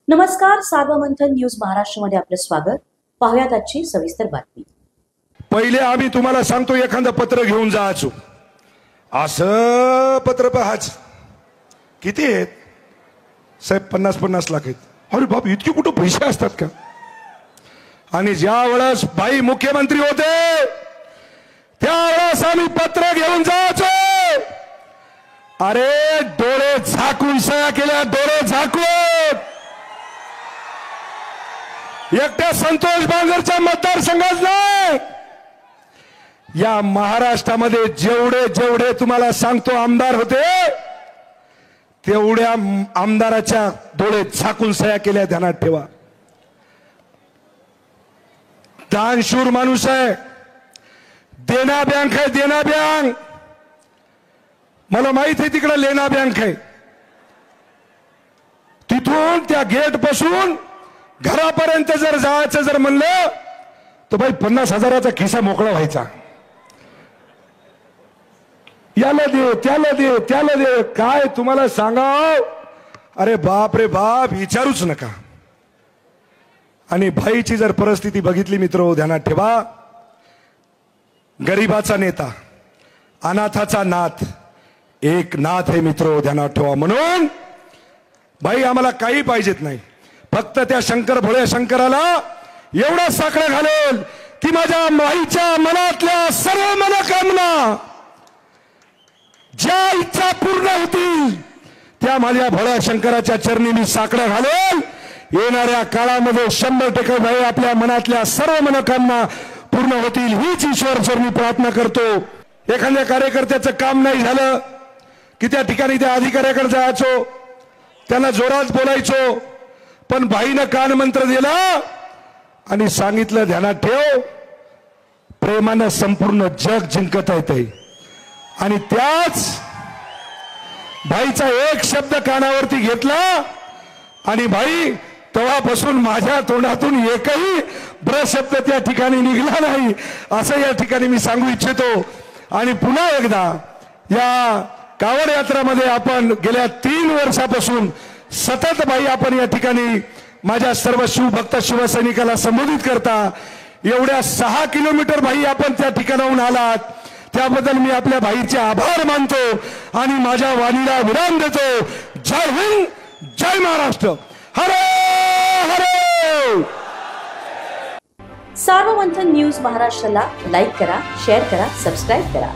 नमस्कार, सार्वमंथन न्यूज महाराष्ट्रामध्ये आपलं स्वागत. पाहूयात आजची सविस्तर बातमी. पहिले आम्ही तुम्हाला सांगतो एखादं पत्र घेऊन जायचो. असं पत्र पहाच किती आहेत साहेब? 50-50 लाख आहेत. अरे बाप, इतके कुठं पैसे असतात का? आणि ज्या वेळेस बाई मुख्यमंत्री होते त्यावेळेस आम्ही पत्र घेऊन जायचो. अरे डोळे झाकून सह्या केल्या, डोळे झाकून. एकट्या संतोष बांगरच्या मतदारसंघात नाही, या महाराष्ट्रामध्ये जेवढे जेवढे तुम्हाला सांगतो आमदार होते तेवढ्या आमदाराच्या डोळे झाकून सह्या केल्या. ध्यानात ठेवा. दानशूर माणूस आहे. देना बँक आहे, देना बँक. मला माहित आहे तिकडे लेना बँक आहे. तिथून त्या गेट पासून घरापर्यंत जर जायचं जर म्हणलं तर भाई 50,000चा खिसा मोकळा व्हायचा. याला दे, त्याला दे, त्याला दे. काय तुम्हाला सांगाव? अरे बाप रे बाप, विचारूच नका. आणि भाईची जर परिस्थिती बघितली मित्र, ध्यानात ठेवा. गरीबाचा नेता, अनाथाचा नाथ, एक नाथ आहे मित्र, ध्यानात ठेवा. म्हणून भाई आम्हाला काही पाहिजेत नाही, फक्त त्या शंकर भोळ्या शंकराला एवढा साकडं घालेल की माझ्या माईच्या मनातल्या सर्व मनोकामना, ज्या इच्छा पूर्ण होतील त्या माझ्या भोळ्या शंकराच्या चरणी मी साकडं घालेल. येणाऱ्या काळामध्ये 100% भाई आपल्या मनातल्या सर्व मनोकामना पूर्ण होतील, हीच ईश्वर चरणी प्रार्थना करतो. एखाद्या कार्यकर्त्याचं काम नाही झालं की त्या ठिकाणी त्या अधिकाऱ्याकडे जायचो, त्यांना जोरात बोलायचो, पण भाईनं कान मंत्र दिला आणि सांगितलं, ध्यानात ठेव, प्रेमानं संपूर्ण जग जिंकता येते. आणि त्याच भाईचा एक शब्द कानावरती घेतला आणि भाई तेव्हापासून माझ्या तोंडातून एकही ब्रशब्द त्या ठिकाणी निघाला नाही, असं या ठिकाणी मी सांगू इच्छितो. आणि पुन्हा एकदा या कावड यात्रामध्ये आपण गेल्या 3 वर्षापासून सतत भाई आपण या ठिकाणी माझ्या सर्व शिवभक्त शिवसैनिकाला संबोधित करता. एवढ्या 6 किलोमीटर भाई आपण त्या ठिकाणाहून आलात, त्याबद्दल मी आपल्या भाईचे आभार मानतो आणि माझ्या वाणीला विराम देतो. जय हिंद, जय महाराष्ट्र. हरे हरे. सार्वमंथन न्यूज महाराष्ट्राला लाईक करा, शेअर करा, सबस्क्राईब करा.